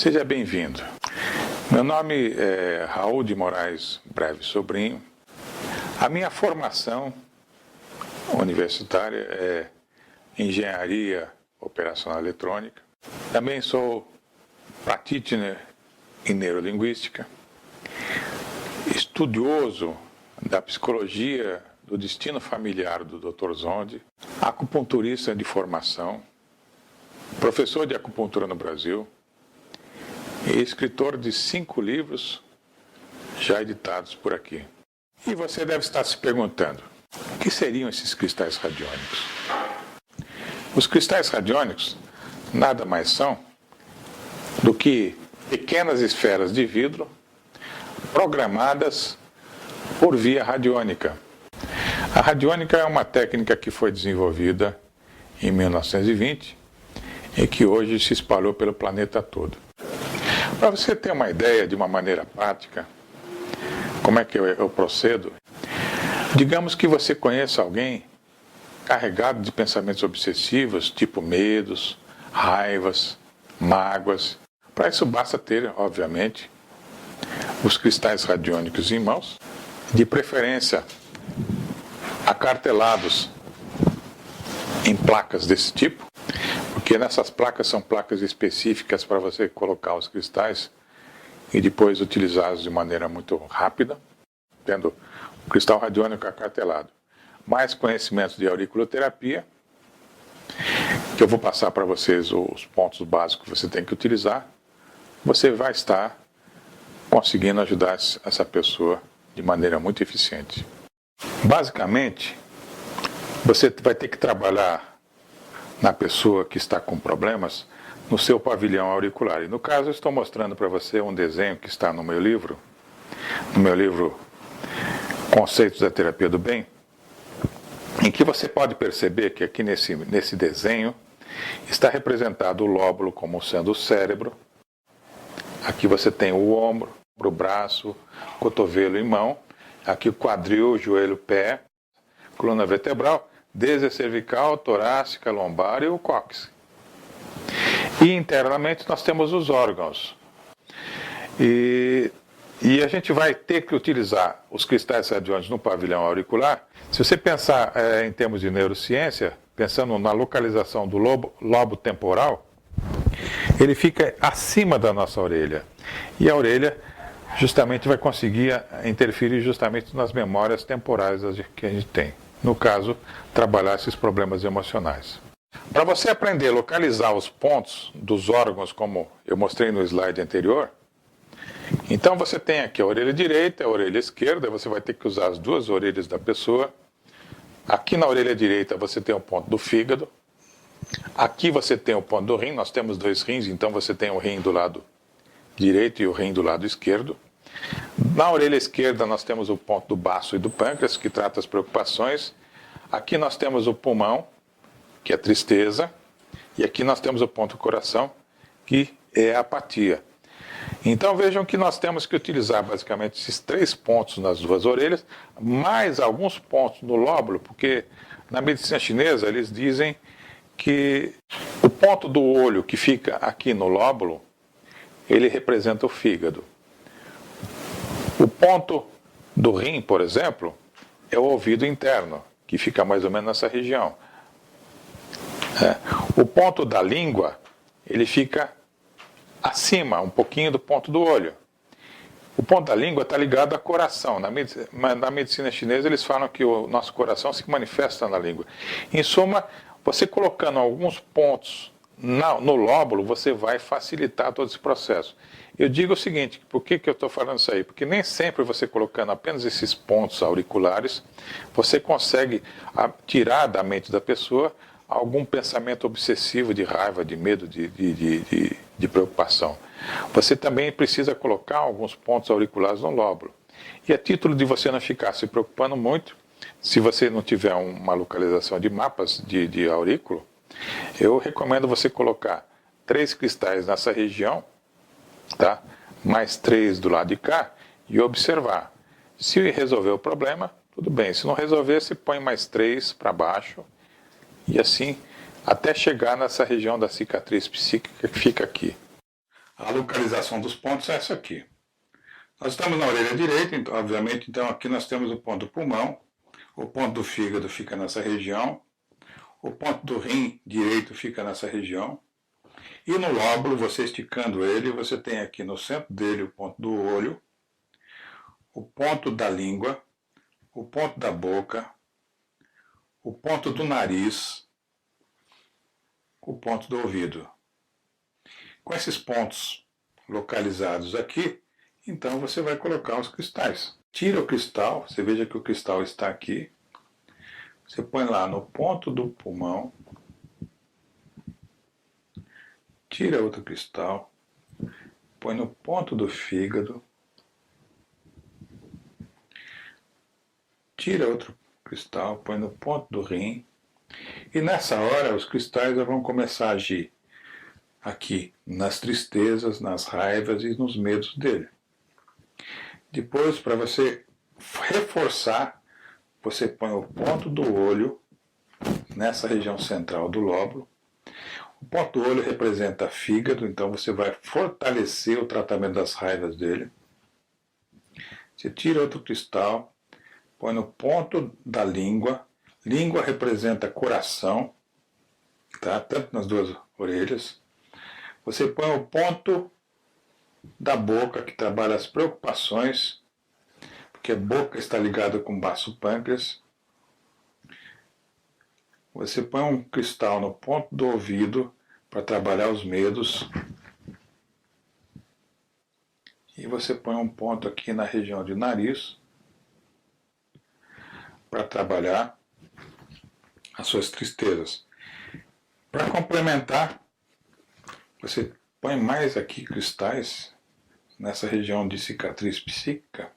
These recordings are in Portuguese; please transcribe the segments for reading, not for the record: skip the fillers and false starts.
Seja bem-vindo. Meu nome é Raul de Moraes Breve Sobrinho. A minha formação universitária é Engenharia Operacional Eletrônica. Também sou practitioner em Neurolinguística, estudioso da psicologia do destino familiar do Dr. Zonde, acupunturista de formação, professor de acupuntura no Brasil e escritor de 5 livros já editados por aqui. E você deve estar se perguntando, o que seriam esses cristais radiônicos? Os cristais radiônicos nada mais são do que pequenas esferas de vidro programadas por via radiônica. A radiônica é uma técnica que foi desenvolvida em 1920 e que hoje se espalhou pelo planeta todo. Para você ter uma ideia de uma maneira prática, como é que eu procedo, digamos que você conheça alguém carregado de pensamentos obsessivos, tipo medos, raivas, mágoas. Para isso basta ter, obviamente, os cristais radiônicos em mãos, de preferência acartelados em placas desse tipo, porque nessas placas são placas específicas para você colocar os cristais e depois utilizá-los de maneira muito rápida, tendo o cristal radiônico acartelado. Mais conhecimentos de auriculoterapia, que eu vou passar para vocês os pontos básicos que você tem que utilizar, você vai estar conseguindo ajudar essa pessoa de maneira muito eficiente. Basicamente, você vai ter que trabalhar na pessoa que está com problemas no seu pavilhão auricular. E no caso, eu estou mostrando para você um desenho que está no meu livro Conceitos da Terapia do Bem, em que você pode perceber que aqui nesse desenho está representado o lóbulo como sendo o cérebro. Aqui você tem o ombro, o braço, cotovelo e mão. Aqui o quadril, joelho, pé, coluna vertebral, desde a cervical, torácica, lombar e o cóccix. E internamente nós temos os órgãos. E a gente vai ter que utilizar os cristais radiônicos no pavilhão auricular. Se você pensar em termos de neurociência, pensando na localização do lobo temporal, ele fica acima da nossa orelha. E a orelha justamente vai conseguir interferir justamente nas memórias temporais que a gente tem. No caso, trabalhar esses problemas emocionais. Para você aprender a localizar os pontos dos órgãos, como eu mostrei no slide anterior, então você tem aqui a orelha direita, a orelha esquerda, você vai ter que usar as duas orelhas da pessoa. Aqui na orelha direita você tem o ponto do fígado. Aqui você tem o ponto do rim, nós temos 2 rins, então você tem o rim do lado direito e o rim do lado esquerdo. Na orelha esquerda nós temos o ponto do baço e do pâncreas, que trata as preocupações. Aqui nós temos o pulmão, que é tristeza. E aqui nós temos o ponto do coração, que é a apatia. Então vejam que nós temos que utilizar basicamente esses 3 pontos nas 2 orelhas, mais alguns pontos no lóbulo, porque na medicina chinesa eles dizem que o ponto do olho que fica aqui no lóbulo, ele representa o fígado. O ponto do rim, por exemplo, é o ouvido interno, que fica mais ou menos nessa região. O ponto da língua, ele fica acima, um pouquinho do ponto do olho. O ponto da língua está ligado ao coração. Na medicina chinesa, eles falam que o nosso coração se manifesta na língua. Em suma, você colocando alguns pontos no lóbulo, você vai facilitar todo esse processo. Eu digo o seguinte, por que eu estou falando isso aí? Porque nem sempre você colocando apenas esses pontos auriculares, você consegue tirar da mente da pessoa algum pensamento obsessivo de raiva, de medo, de preocupação. Você também precisa colocar alguns pontos auriculares no lóbulo. E a título de você não ficar se preocupando muito, se você não tiver uma localização de mapas de aurículo, eu recomendo você colocar 3 cristais nessa região, tá? Mais 3 do lado de cá, e observar. Se resolver o problema, tudo bem. Se não resolver, você põe mais 3 para baixo, e assim, até chegar nessa região da cicatriz psíquica que fica aqui. A localização dos pontos é essa aqui. Nós estamos na orelha direita, então, obviamente, então aqui nós temos o ponto do pulmão, o ponto do fígado fica nessa região, o ponto do rim direito fica nessa região, e no lóbulo, você esticando ele, você tem aqui no centro dele o ponto do olho, o ponto da língua, o ponto da boca, o ponto do nariz, o ponto do ouvido. Com esses pontos localizados aqui, então você vai colocar os cristais. Tira o cristal, você veja que o cristal está aqui, você põe lá no ponto do pulmão, tira outro cristal, põe no ponto do fígado, tira outro cristal, põe no ponto do rim, e nessa hora os cristais vão começar a agir aqui nas tristezas, nas raivas e nos medos dele. Depois, para você reforçar, você põe o ponto do olho nessa região central do lóbulo. O ponto do olho representa fígado, então você vai fortalecer o tratamento das raivas dele. Você tira outro cristal, põe no ponto da língua. Língua representa coração, tá? Tanto nas duas orelhas. Você põe o ponto da boca, que trabalha as preocupações, porque a boca está ligada com o baço pâncreas. Você põe um cristal no ponto do ouvido para trabalhar os medos. E você põe um ponto aqui na região de nariz para trabalhar as suas tristezas. Para complementar, você põe mais aqui cristais nessa região de cicatriz psíquica,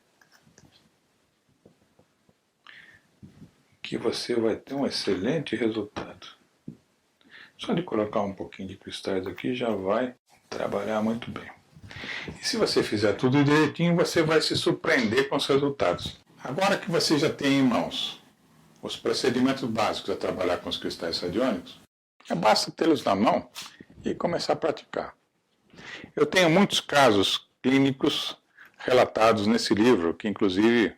que você vai ter um excelente resultado. Só de colocar um pouquinho de cristais aqui já vai trabalhar muito bem. E se você fizer tudo direitinho, você vai se surpreender com os resultados. Agora que você já tem em mãos os procedimentos básicos a trabalhar com os cristais radiônicos, basta tê-los na mão e começar a praticar. Eu tenho muitos casos clínicos relatados nesse livro, que inclusive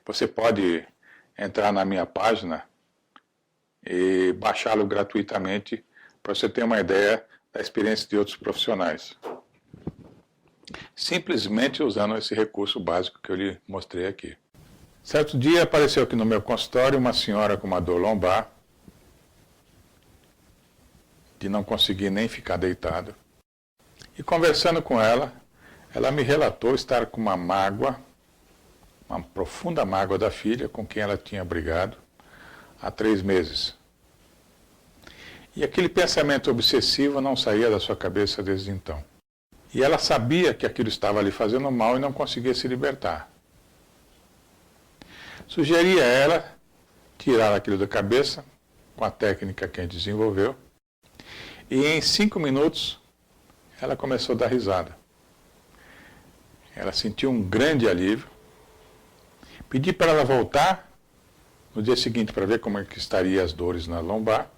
você pode entrar na minha página e baixá-lo gratuitamente para você ter uma ideia da experiência de outros profissionais. Simplesmente usando esse recurso básico que eu lhe mostrei aqui. Certo dia apareceu aqui no meu consultório uma senhora com uma dor lombar, de não conseguir nem ficar deitada. E conversando com ela, ela me relatou estar com uma mágoa, uma profunda mágoa da filha com quem ela tinha brigado há 3 meses. E aquele pensamento obsessivo não saía da sua cabeça desde então. E ela sabia que aquilo estava lhe fazendo mal e não conseguia se libertar. Sugeri a ela tirar aquilo da cabeça, com a técnica que a gente desenvolveu, e em 5 minutos ela começou a dar risada. Ela sentiu um grande alívio. Pedi para ela voltar no dia seguinte para ver como é que estaria as dores na lombar,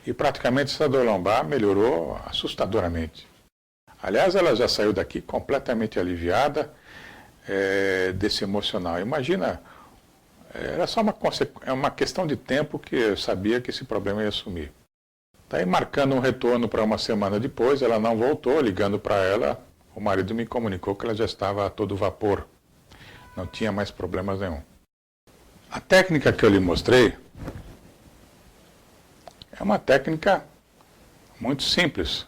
e praticamente essa dor lombar melhorou assustadoramente. Aliás, ela já saiu daqui completamente aliviada desse emocional. Imagina, era só uma questão de tempo que eu sabia que esse problema ia sumir. Daí, marcando um retorno para uma semana depois, ela não voltou. Ligando para ela, o marido me comunicou que ela já estava a todo vapor. Não tinha mais problemas nenhum. A técnica que eu lhe mostrei é uma técnica muito simples.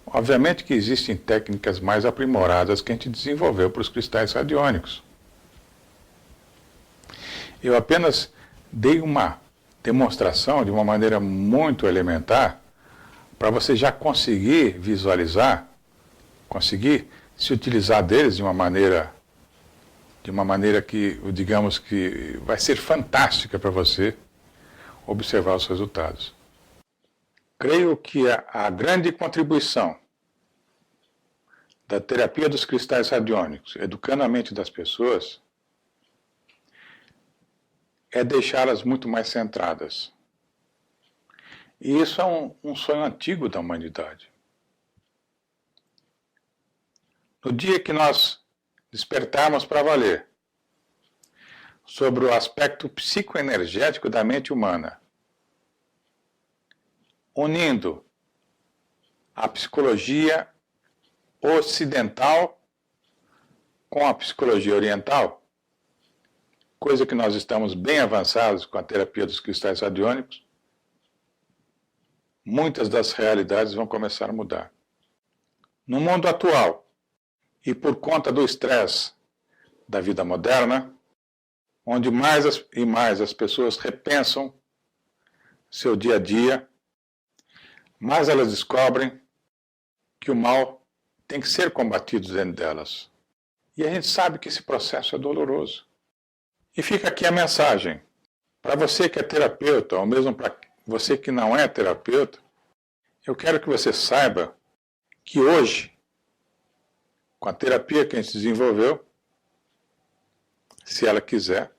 Obviamente que existem técnicas mais aprimoradas que a gente desenvolveu para os cristais radiônicos. Eu apenas dei uma demonstração de uma maneira muito elementar para você já conseguir visualizar, conseguir se utilizar deles de uma maneira que, digamos que vai ser fantástica para você observar os resultados. Creio que a grande contribuição da terapia dos cristais radiônicos, educando a mente das pessoas, é deixá-las muito mais centradas. E isso é um sonho antigo da humanidade. No dia que nós despertarmos para valer sobre o aspecto psicoenergético da mente humana, unindo a psicologia ocidental com a psicologia oriental, coisa que nós estamos bem avançados com a terapia dos cristais radiônicos, muitas das realidades vão começar a mudar. No mundo atual, e por conta do estresse da vida moderna, onde mais e mais as pessoas repensam seu dia a dia, mais elas descobrem que o mal tem que ser combatido dentro delas. E a gente sabe que esse processo é doloroso. E fica aqui a mensagem. Para você que é terapeuta, ou mesmo para você que não é terapeuta, eu quero que você saiba que hoje, com a terapia que a gente desenvolveu, se ela quiser,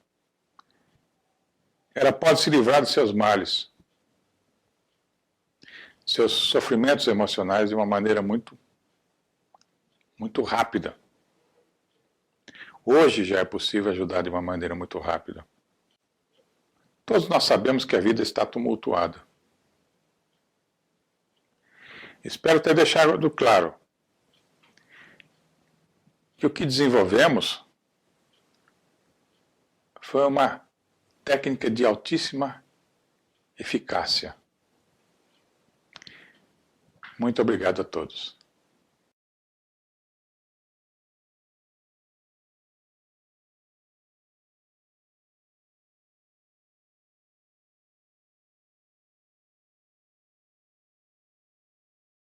ela pode se livrar dos seus males, seus sofrimentos emocionais de uma maneira muito rápida. Hoje já é possível ajudar de uma maneira muito rápida. Todos nós sabemos que a vida está tumultuada. Espero ter deixado claro que o que desenvolvemos foi uma técnica de altíssima eficácia. Muito obrigado a todos.